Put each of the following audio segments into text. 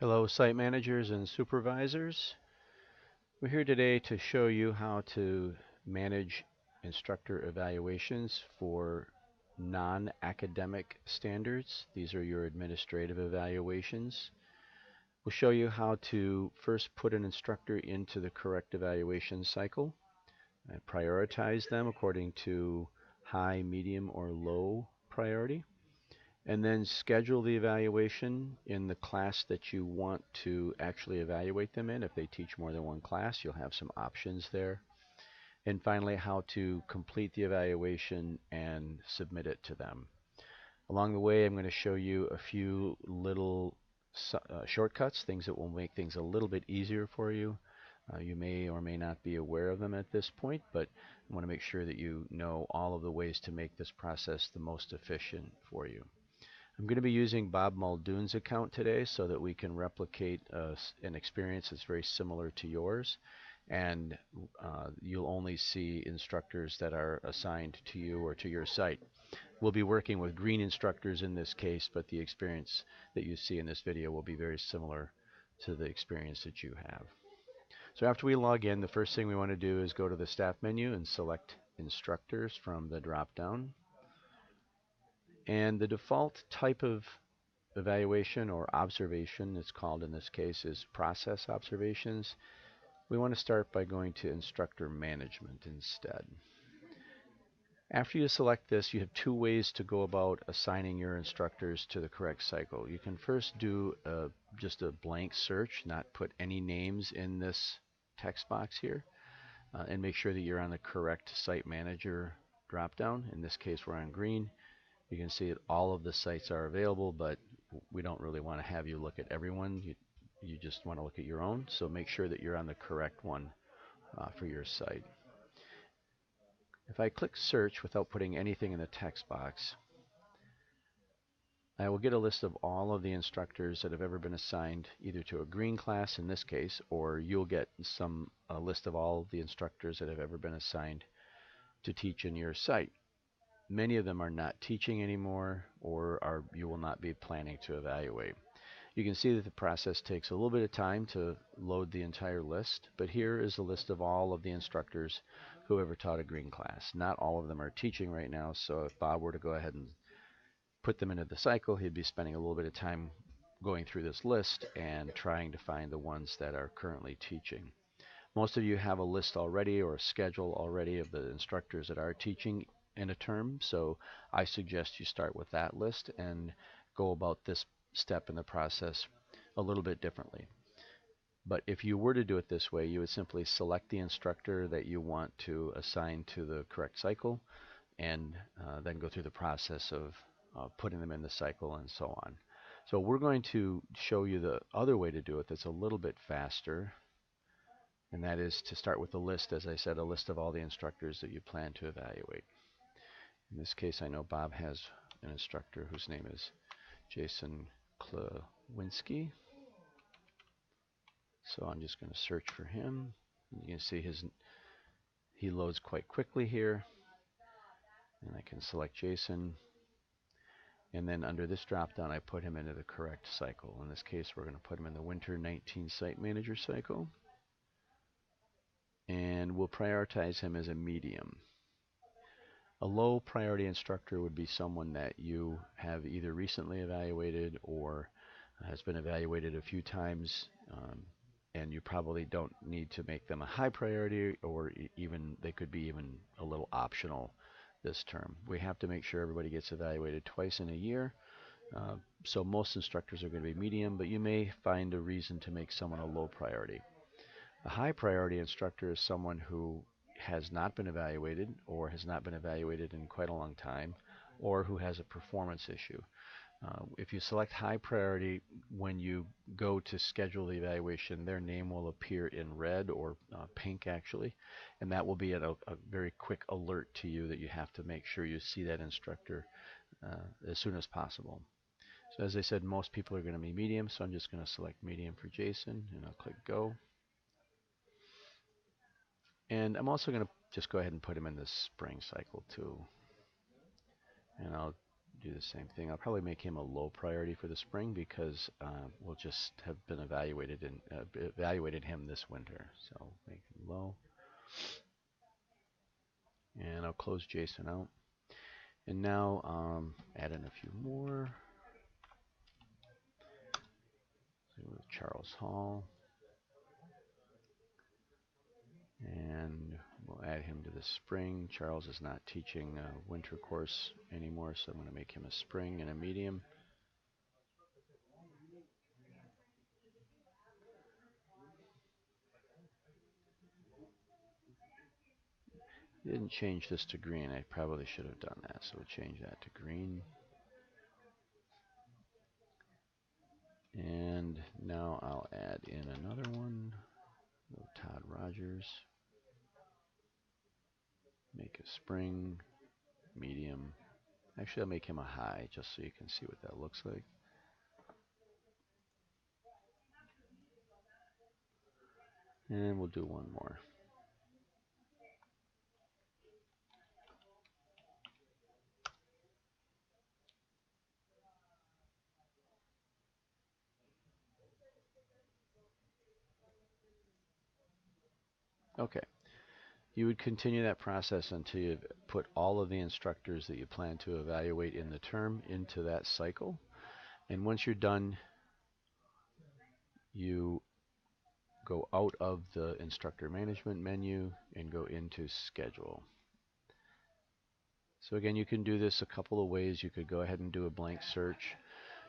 Hello, site managers and supervisors. We're here today to show you how to manage instructor evaluations for non-academic standards. These are your administrative evaluations. We'll show you how to first put an instructor into the correct evaluation cycle and prioritize them according to high, medium, or low priority, and then schedule the evaluation in the class that you want to actually evaluate them in. If they teach more than one class, you'll have some options there. And finally, how to complete the evaluation and submit it to them. Along the way, I'm going to show you a few little shortcuts, things that will make things a little bit easier for you. You may or may not be aware of them at this point, but I want to make sure that you know all of the ways to make this process the most efficient for you. I'm going to be using Bob Muldoon's account today so that we can replicate an experience that's very similar to yours, and you'll only see instructors that are assigned to you or to your site. We'll be working with green instructors in this case, but the experience that you see in this video will be very similar to the experience that you have. So after we log in, the first thing we want to do is go to the staff menu and select instructors from the drop down. And the default type of evaluation or observation, it's called in this case, is process observations. We want to start by going to instructor management instead. After you select this, you have two ways to go about assigning your instructors to the correct cycle. You can first do just a blank search, not put any names in this text box here, and make sure that you're on the correct site manager dropdown. In this case, we're on green. You can see that all of the sites are available, but we don't really want to have you look at everyone. You just want to look at your own, so make sure that you're on the correct one for your site. If I click search without putting anything in the text box, I will get a list of all of the instructors that have ever been assigned either to a green class in this case, or you'll get a list of all of the instructors that have ever been assigned to teach in your site. Many of them are not teaching anymore, or you will not be planning to evaluate. You can see that the process takes a little bit of time to load the entire list, but here is a list of all of the instructors who ever taught a green class. Not all of them are teaching right now, so if Bob were to go ahead and put them into the cycle, he'd be spending a little bit of time going through this list and trying to find the ones that are currently teaching. Most of you have a list already or a schedule already of the instructors that are teaching in a term, so I suggest you start with that list and go about this step in the process a little bit differently. But if you were to do it this way, you would simply select the instructor that you want to assign to the correct cycle, and then go through the process of putting them in the cycle and so on. So we're going to show you the other way to do it that's a little bit faster, and that is to start with a list, as I said, a list of all the instructors that you plan to evaluate. In this case, I know Bob has an instructor whose name is Jason Klawinski. So I'm just going to search for him. You can see he loads quite quickly here. And I can select Jason. And then under this drop down, I put him into the correct cycle. In this case, we're going to put him in the Winter 19 Site Manager cycle. And we'll prioritize him as a medium. A low priority instructor would be someone that you have either recently evaluated or has been evaluated a few times, and you probably don't need to make them a high priority, or even they could be even a little optional this term. We have to make sure everybody gets evaluated twice in a year, so most instructors are going to be medium, but you may find a reason to make someone a low priority. A high priority instructor is someone who has not been evaluated or has not been evaluated in quite a long time, or who has a performance issue. If you select high priority, when you go to schedule the evaluation, their name will appear in red or pink actually, and that will be a very quick alert to you that you have to make sure you see that instructor as soon as possible. So as I said, most people are going to be medium, so I'm just going to select medium for Jason, and I'll click go. And I'm also going to just go ahead and put him in the spring cycle too. And I'll do the same thing. I'll probably make him a low priority for the spring because we'll just have been evaluated him this winter. So make him low, and I'll close Jason out. And now add in a few more. So Charles Hall, and we'll add him to the spring. Charles is not teaching a winter course anymore, so I'm going to make him a spring and a medium. Didn't change this to green. I probably should have done that, so we'll change that to green. And now I'll add in another one. Todd Rogers. Make a spring, medium. Actually, I'll make him a high just so you can see what that looks like. And we'll do one more. Okay. You would continue that process until you've put all of the instructors that you plan to evaluate in the term into that cycle. And once you're done, you go out of the instructor management menu and go into schedule. So again, you can do this a couple of ways. You could go ahead and do a blank search.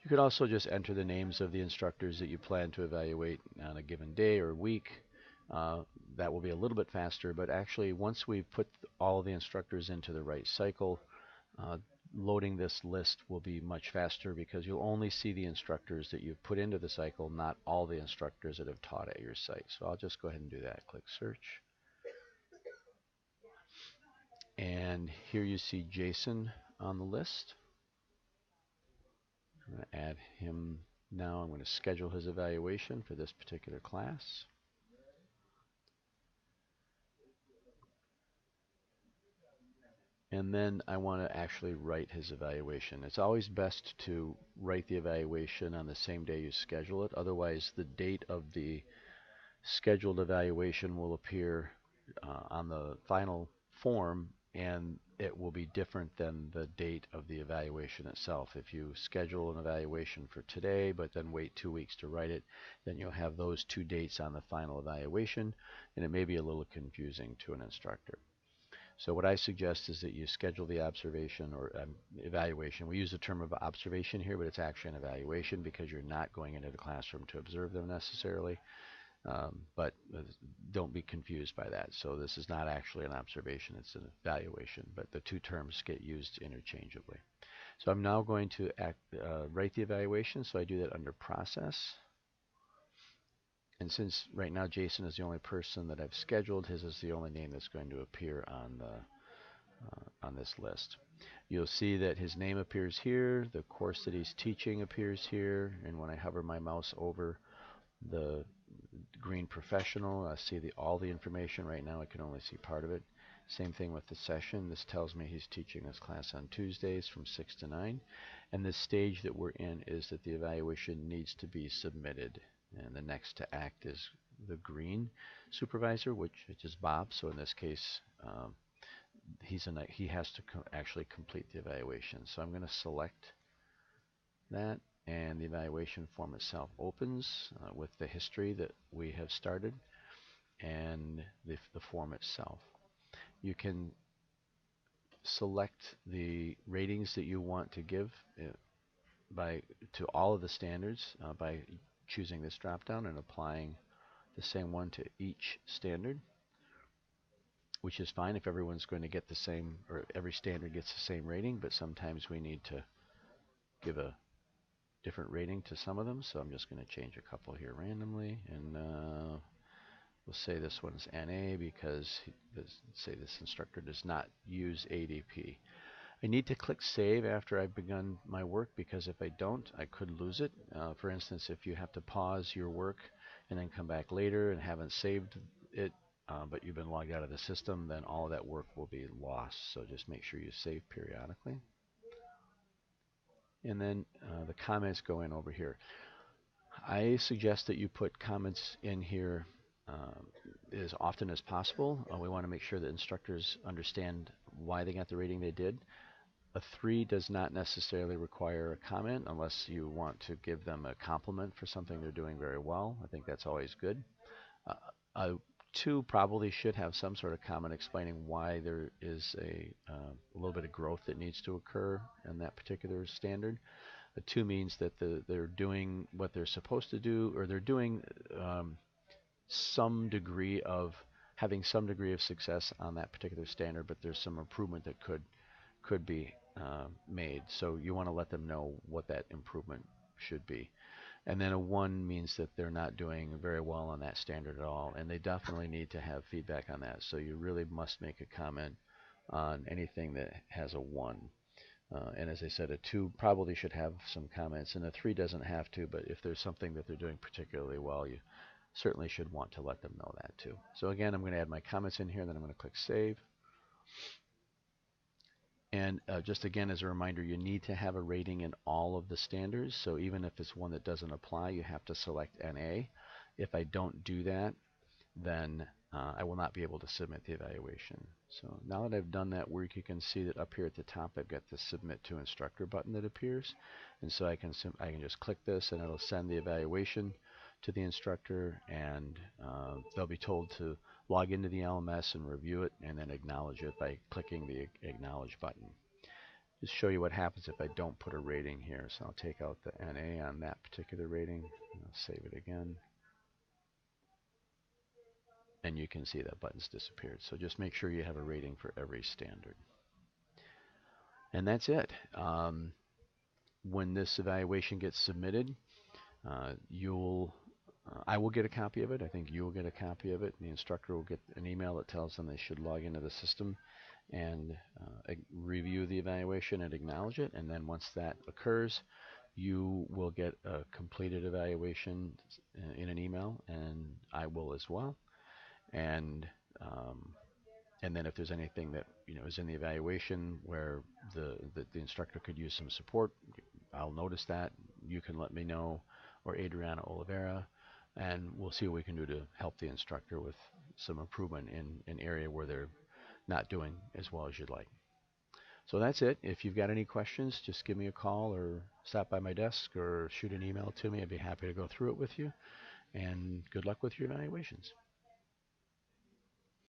You could also just enter the names of the instructors that you plan to evaluate on a given day or week. That will be a little bit faster, but actually once we put all of the instructors into the right cycle, loading this list will be much faster because you'll only see the instructors that you've put into the cycle, not all the instructors that have taught at your site. So I'll just go ahead and do that. Click search. And here you see Jason on the list. I'm going to add him now. I'm going to schedule his evaluation for this particular class. And then I want to actually write his evaluation. It's always best to write the evaluation on the same day you schedule it. Otherwise, the date of the scheduled evaluation will appear on the final form, and it will be different than the date of the evaluation itself. If you schedule an evaluation for today but then wait 2 weeks to write it, then you'll have those 2 dates on the final evaluation, and it may be a little confusing to an instructor. So what I suggest is that you schedule the observation or evaluation. We use the term of observation here, but it's actually an evaluation because you're not going into the classroom to observe them necessarily. But don't be confused by that. So this is not actually an observation, it's an evaluation, but the two terms get used interchangeably. So I'm now going to write the evaluation, so I do that under process. And since right now Jason is the only person that I've scheduled, his is the only name that's going to appear on this list. You'll see that his name appears here, the course that he's teaching appears here, and when I hover my mouse over the green professional, I see all the information. Right now I can only see part of it. Same thing with the session. This tells me he's teaching this class on Tuesdays from 6 to 9. And the stage that we're in is that the evaluation needs to be submitted. And the next to act is the green supervisor, which is Bob. So in this case, he has to actually complete the evaluation. So I'm going to select that, and the evaluation form itself opens with the history that we have started and the form itself. You can select the ratings that you want to give to all of the standards by choosing this drop down and applying the same one to each standard, which is fine if everyone's going to get the same, or every standard gets the same rating, but sometimes we need to give a different rating to some of them. So I'm just going to change a couple here randomly, and we'll say this one's NA because say this instructor does not use ADP. I need to click save after I've begun my work, because if I don't, I could lose it. For instance, if you have to pause your work and then come back later and haven't saved it, but you've been logged out of the system, then all of that work will be lost. So just make sure you save periodically. and then the comments go in over here. I suggest that you put comments in here as often as possible. We want to make sure that instructors understand why they got the rating they did. A 3 does not necessarily require a comment unless you want to give them a compliment for something they're doing very well. I think that's always good. Uh, a 2 probably should have some sort of comment explaining why there is a little bit of growth that needs to occur in that particular standard. A 2 means that they're doing what they're supposed to do, or they're doing um, some degree of having some degree of success on that particular standard, but there's some improvement that could be made. So you want to let them know what that improvement should be. And then a 1 means that they're not doing very well on that standard at all, and they definitely need to have feedback on that. So you really must make a comment on anything that has a 1. And as I said, a 2 probably should have some comments, and a 3 doesn't have to, but if there's something that they're doing particularly well, you certainly should want to let them know that too. So again, I'm going to add my comments in here, and then I'm going to click Save. And just again, as a reminder, you need to have a rating in all of the standards. So even if it's one that doesn't apply, you have to select NA. If I don't do that, then I will not be able to submit the evaluation. So now that I've done that work, you can see that up here at the top I've got the Submit to Instructor button that appears. And so I can just click this and it'll send the evaluation to the instructor, and they'll be told to log into the LMS and review it and then acknowledge it by clicking the Acknowledge button. Just show you what happens if I don't put a rating here. So I'll take out the NA on that particular rating, and I'll save it again. And you can see that button's disappeared. So just make sure you have a rating for every standard. And that's it. When this evaluation gets submitted, I will get a copy of it. I think you will get a copy of it. The instructor will get an email that tells them they should log into the system and review the evaluation and acknowledge it. And then once that occurs, you will get a completed evaluation in an email, and I will as well. And and then if there's anything that is in the evaluation where the instructor could use some support, I'll notice that. You can let me know, or Adriana Oliveira, and we'll see what we can do to help the instructor with some improvement in an area where they're not doing as well as you'd like. So that's it. If you've got any questions, just give me a call or stop by my desk or shoot an email to me. I'd be happy to go through it with you. And good luck with your evaluations.